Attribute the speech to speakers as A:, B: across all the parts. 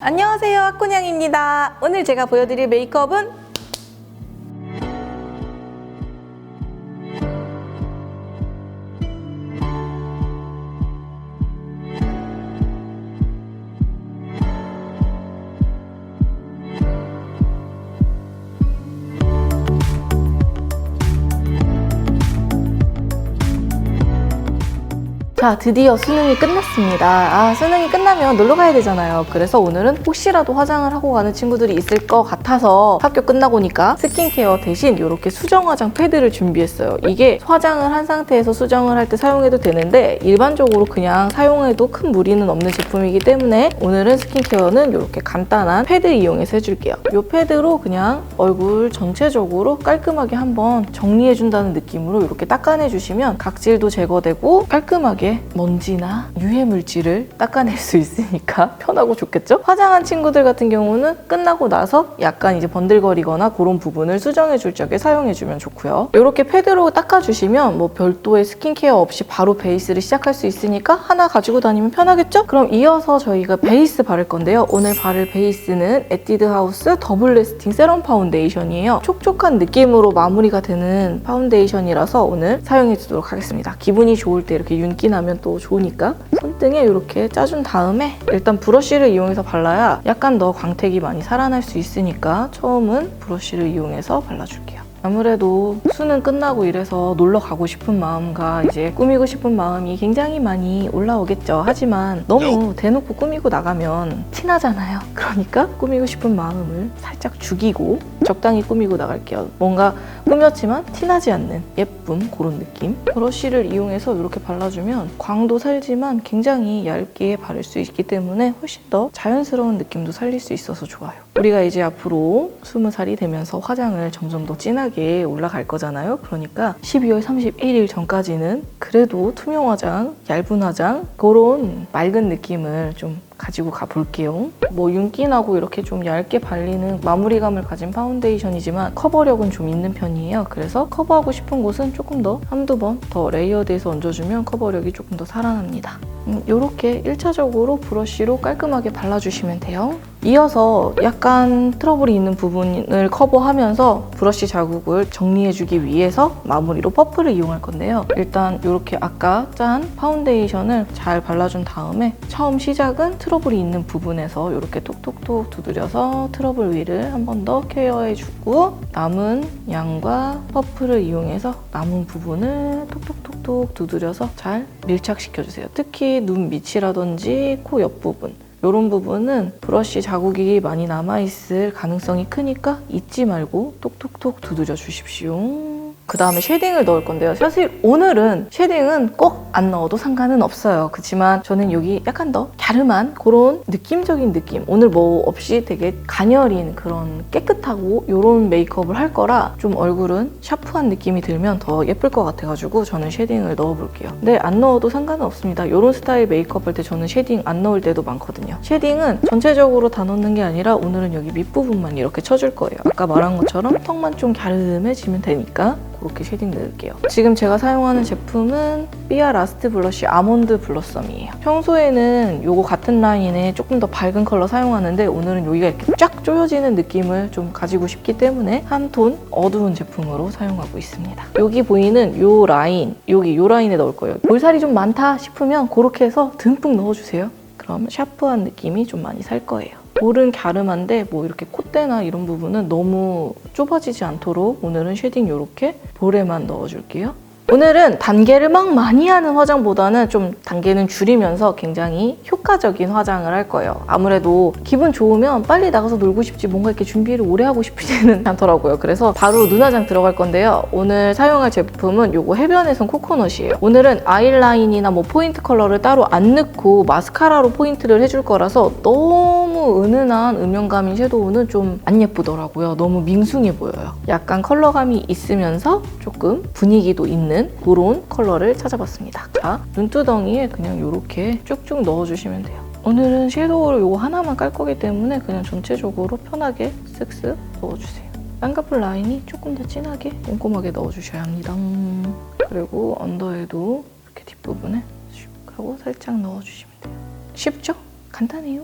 A: 안녕하세요, 아코냥입니다. 오늘 제가 보여드릴 메이크업은 자, 드디어 수능이 끝났습니다. 수능이 끝나면 놀러 가야 되잖아요. 그래서 오늘은 혹시라도 화장을 하고 가는 친구들이 있을 것 같아서 학교 끝나고니까 스킨케어 대신 이렇게 수정 화장 패드를 준비했어요. 이게 화장을 한 상태에서 수정을 할 때 사용해도 되는데 일반적으로 그냥 사용해도 큰 무리는 없는 제품이기 때문에 오늘은 스킨케어는 이렇게 간단한 패드 이용해서 해줄게요. 이 패드로 그냥 얼굴 전체적으로 깔끔하게 한번 정리해준다는 느낌으로 이렇게 닦아내주시면 각질도 제거되고 깔끔하게 먼지나 유해 물질을 닦아낼 수 있으니까 편하고 좋겠죠? 화장한 친구들 같은 경우는 끝나고 나서 약간 이제 번들거리거나 그런 부분을 수정해줄 적에 사용해주면 좋고요. 이렇게 패드로 닦아주시면 뭐 별도의 스킨케어 없이 바로 베이스를 시작할 수 있으니까 하나 가지고 다니면 편하겠죠? 그럼 이어서 저희가 베이스 바를 건데요. 오늘 바를 베이스는 에뛰드 하우스 더블 레스팅 세럼 파운데이션이에요. 촉촉한 느낌으로 마무리가 되는 파운데이션이라서 오늘 사용해주도록 하겠습니다. 기분이 좋을 때 이렇게 윤기 나면 또 좋으니까 손등에 이렇게 짜준 다음에 일단 브러쉬를 이용해서 발라야 약간 더 광택이 많이 살아날 수 있으니까 처음은 브러쉬를 이용해서 발라줄게요. 아무래도 수능 끝나고 이래서 놀러 가고 싶은 마음과 이제 꾸미고 싶은 마음이 굉장히 많이 올라오겠죠. 하지만 너무 대놓고 꾸미고 나가면 티나잖아요. 그러니까 꾸미고 싶은 마음을 살짝 죽이고 적당히 꾸미고 나갈게요. 뭔가 꾸몄지만 티나지 않는 예쁨 그런 느낌. 브러쉬를 이용해서 이렇게 발라주면 광도 살지만 굉장히 얇게 바를 수 있기 때문에 훨씬 더 자연스러운 느낌도 살릴 수 있어서 좋아요. 우리가 이제 앞으로 20살이 되면서 화장을 점점 더 진하게 올라갈 거잖아요. 그러니까 12월 31일 전까지는 그래도 투명 화장, 얇은 화장 그런 맑은 느낌을 좀 가지고 가볼게요. 뭐 윤기 나고 이렇게 좀 얇게 발리는 마무리감을 가진 파운데이션이지만 커버력은 좀 있는 편이에요. 그래서 커버하고 싶은 곳은 조금 더 한두 번 더 레이어드해서 얹어주면 커버력이 조금 더 살아납니다. 이렇게 1차적으로 브러쉬로 깔끔하게 발라주시면 돼요. 이어서 약간 트러블이 있는 부분을 커버하면서 브러쉬 자국을 정리해주기 위해서 마무리로 퍼프를 이용할 건데요. 일단 이렇게 아까 짠 파운데이션을 잘 발라준 다음에 처음 시작은 트러블이 있는 부분에서 이렇게 톡톡톡 두드려서 트러블 위를 한 번 더 케어해주고 남은 양과 퍼프를 이용해서 남은 부분을 톡톡톡톡 두드려서 잘 밀착시켜주세요. 특히 눈 밑이라든지 코 옆부분 이런 부분은 브러쉬 자국이 많이 남아있을 가능성이 크니까 잊지 말고 톡톡톡 두드려 주십시오. 그 다음에 쉐딩을 넣을 건데요. 사실 오늘은 쉐딩은 꼭 안 넣어도 상관은 없어요. 그렇지만 저는 여기 약간 더 갸름한 그런 느낌적인 느낌, 오늘 뭐 없이 되게 가녀린 그런 깨끗하고 이런 메이크업을 할 거라 좀 얼굴은 샤프한 느낌이 들면 더 예쁠 것 같아가지고 저는 쉐딩을 넣어볼게요. 근데 안 넣어도 상관은 없습니다. 이런 스타일 메이크업 할 때 저는 쉐딩 안 넣을 때도 많거든요. 쉐딩은 전체적으로 다 넣는 게 아니라 오늘은 여기 밑부분만 이렇게 쳐줄 거예요. 아까 말한 것처럼 턱만 좀 갸름해지면 되니까 그렇게 쉐딩 넣을게요. 지금 제가 사용하는 제품은 삐아 라스트 블러쉬 아몬드 블러썸이에요. 평소에는 이거 같은 라인에 조금 더 밝은 컬러 사용하는데 오늘은 여기가 이렇게 쫙 조여지는 느낌을 좀 가지고 싶기 때문에 한 톤 어두운 제품으로 사용하고 있습니다. 여기 보이는 이 라인, 여기 이 라인에 넣을 거예요. 볼살이 좀 많다 싶으면 그렇게 해서 듬뿍 넣어주세요. 그럼 샤프한 느낌이 좀 많이 살 거예요. 볼은 갸름한데 뭐 이렇게 콧대나 이런 부분은 너무 좁아지지 않도록 오늘은 쉐딩 이렇게 볼에만 넣어줄게요. 오늘은 단계를 막 많이 하는 화장보다는 좀 단계는 줄이면서 굉장히 효과적인 화장을 할 거예요. 아무래도 기분 좋으면 빨리 나가서 놀고 싶지 뭔가 이렇게 준비를 오래 하고 싶지는 않더라고요. 그래서 바로 눈화장 들어갈 건데요. 오늘 사용할 제품은 이거 해변에선 코코넛이에요. 오늘은 아이라인이나 뭐 포인트 컬러를 따로 안 넣고 마스카라로 포인트를 해줄 거라서 너무 은은한 음영감인 섀도우는 좀 안 예쁘더라고요. 너무 밍숭해 보여요. 약간 컬러감이 있으면서 조금 분위기도 있는 그런 컬러를 찾아봤습니다. 자, 눈두덩이에 그냥 이렇게 쭉쭉 넣어주시면 돼요. 오늘은 섀도우를 이거 하나만 깔 거기 때문에 그냥 전체적으로 편하게 쓱쓱 넣어주세요. 쌍꺼풀 라인이 조금 더 진하게 꼼꼼하게 넣어주셔야 합니다. 그리고 언더에도 이렇게 뒷부분에 슉 하고 살짝 넣어주시면 돼요. 쉽죠? 간단해요.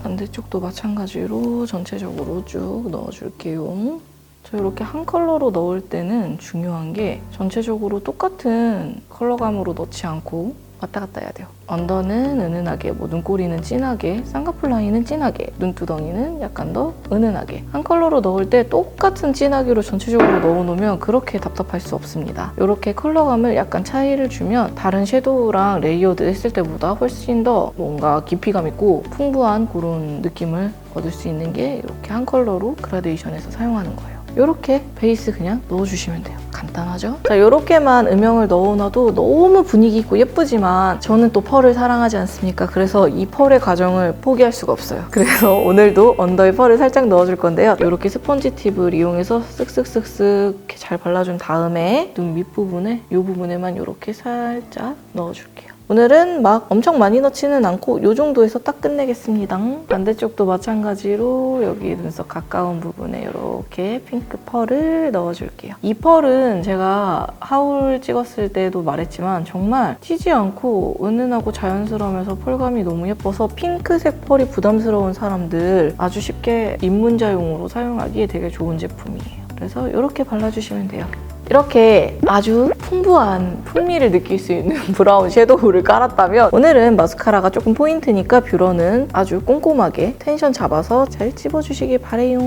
A: 반대쪽도 마찬가지로 전체적으로 쭉 넣어줄게요. 저 이렇게 한 컬러로 넣을 때는 중요한 게 전체적으로 똑같은 컬러감으로 넣지 않고 왔다 갔다 해야 돼요. 언더는 은은하게, 눈꼬리는 진하게, 쌍꺼풀 라인은 진하게, 눈두덩이는 약간 더 은은하게. 한 컬러로 넣을 때 똑같은 진하기로 전체적으로 넣어놓으면 그렇게 답답할 수 없습니다. 이렇게 컬러감을 약간 차이를 주면 다른 섀도우랑 레이어드 했을 때보다 훨씬 더 뭔가 깊이감 있고 풍부한 그런 느낌을 얻을 수 있는 게 이렇게 한 컬러로 그라데이션해서 사용하는 거예요. 이렇게 베이스 그냥 넣어주시면 돼요. 간단하죠? 자, 이렇게만 음영을 넣어놔도 너무 분위기 있고 예쁘지만 저는 또 펄을 사랑하지 않습니까? 그래서 이 펄의 과정을 포기할 수가 없어요. 그래서 오늘도 언더에 펄을 살짝 넣어줄 건데요. 이렇게 스펀지 팁을 이용해서 쓱쓱쓱쓱 이렇게 잘 발라준 다음에 눈 밑부분에 이 부분에만 이렇게 살짝 넣어줄게요. 오늘은 막 엄청 많이 넣지는 않고 이 정도에서 딱 끝내겠습니다. 반대쪽도 마찬가지로 여기 눈썹 가까운 부분에 이렇게 핑크 펄을 넣어줄게요. 이 펄은 제가 하울 찍었을 때도 말했지만 정말 튀지 않고 은은하고 자연스러우면서 펄감이 너무 예뻐서 핑크색 펄이 부담스러운 사람들 아주 쉽게 입문자용으로 사용하기에 되게 좋은 제품이에요. 그래서 이렇게 발라주시면 돼요. 이렇게 아주 풍부한 풍미를 느낄 수 있는 브라운 섀도우를 깔았다면 오늘은 마스카라가 조금 포인트니까 뷰러는 아주 꼼꼼하게 텐션 잡아서 잘 찝어주시길 바래요.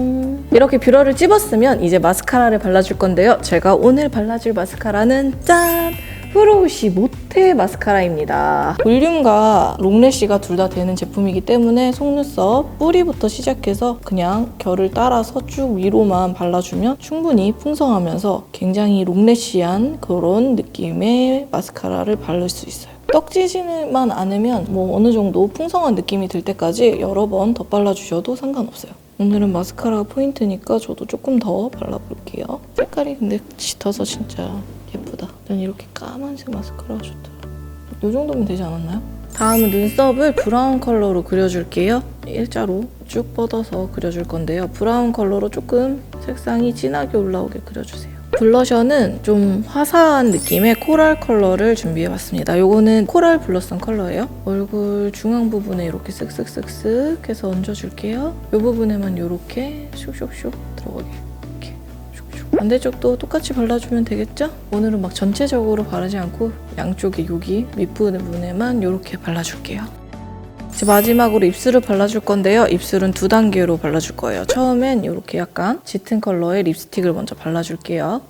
A: 이렇게 뷰러를 찝었으면 이제 마스카라를 발라줄 건데요. 제가 오늘 발라줄 마스카라는 짠! 프로우시 모테 마스카라입니다. 볼륨과 롱래쉬가 둘 다 되는 제품이기 때문에 속눈썹 뿌리부터 시작해서 그냥 결을 따라서 쭉 위로만 발라주면 충분히 풍성하면서 굉장히 롱래쉬한 그런 느낌의 마스카라를 바를 수 있어요. 떡지지만 않으면 어느 정도 풍성한 느낌이 들 때까지 여러 번 더 발라주셔도 상관없어요. 오늘은 마스카라가 포인트니까 저도 조금 더 발라볼게요. 색깔이 근데 짙어서 진짜 예쁘다. 난 이렇게 까만색 마스카라가 좋더라. 이 정도면 되지 않았나요? 다음은 눈썹을 브라운 컬러로 그려줄게요. 일자로 쭉 뻗어서 그려줄 건데요. 브라운 컬러로 조금 색상이 진하게 올라오게 그려주세요. 블러셔는 좀 화사한 느낌의 코랄 컬러를 준비해봤습니다. 이거는 코랄 블러썸 컬러예요. 얼굴 중앙 부분에 이렇게 쓱쓱쓱쓱 해서 얹어줄게요. 이 부분에만 이렇게 슉슉슉 들어가게. 반대쪽도 똑같이 발라주면 되겠죠? 오늘은 막 전체적으로 바르지 않고 양쪽에 여기 밑부분에만 이렇게 발라줄게요. 이제 마지막으로 입술을 발라줄 건데요. 입술은 2단계로 발라줄 거예요. 처음엔 이렇게 약간 짙은 컬러의 립스틱을 먼저 발라줄게요.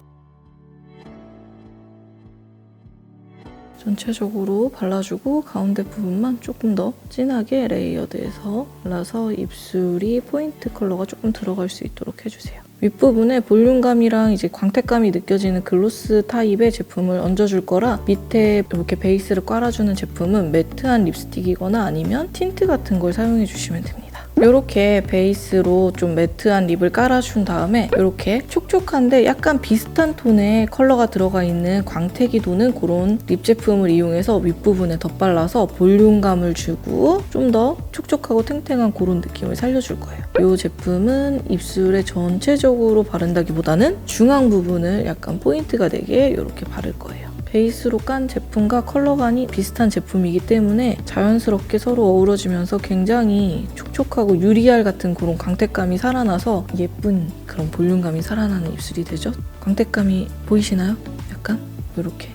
A: 전체적으로 발라주고 가운데 부분만 조금 더 진하게 레이어드해서 발라서 입술이 포인트 컬러가 조금 들어갈 수 있도록 해주세요. 윗부분에 볼륨감이랑 이제 광택감이 느껴지는 글로스 타입의 제품을 얹어줄 거라 밑에 이렇게 베이스를 깔아주는 제품은 매트한 립스틱이거나 아니면 틴트 같은 걸 사용해 주시면 됩니다. 이렇게 베이스로 좀 매트한 립을 깔아준 다음에 이렇게 촉촉한데 약간 비슷한 톤의 컬러가 들어가 있는 광택이 도는 그런 립 제품을 이용해서 윗부분에 덧발라서 볼륨감을 주고 좀 더 촉촉하고 탱탱한 그런 느낌을 살려줄 거예요. 이 제품은 입술에 전체적으로 바른다기보다는 중앙 부분을 약간 포인트가 되게 이렇게 바를 거예요. 베이스로 깐 제품과 컬러감이 비슷한 제품이기 때문에 자연스럽게 서로 어우러지면서 굉장히 촉촉하고 유리알 같은 그런 광택감이 살아나서 예쁜 그런 볼륨감이 살아나는 입술이 되죠. 광택감이 보이시나요? 약간 이렇게.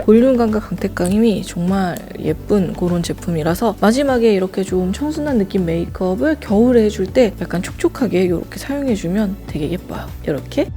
A: 볼륨감과 광택감이 정말 예쁜 그런 제품이라서 마지막에 이렇게 좀 청순한 느낌 메이크업을 겨울에 해줄 때 약간 촉촉하게 이렇게 사용해주면 되게 예뻐요. 이렇게.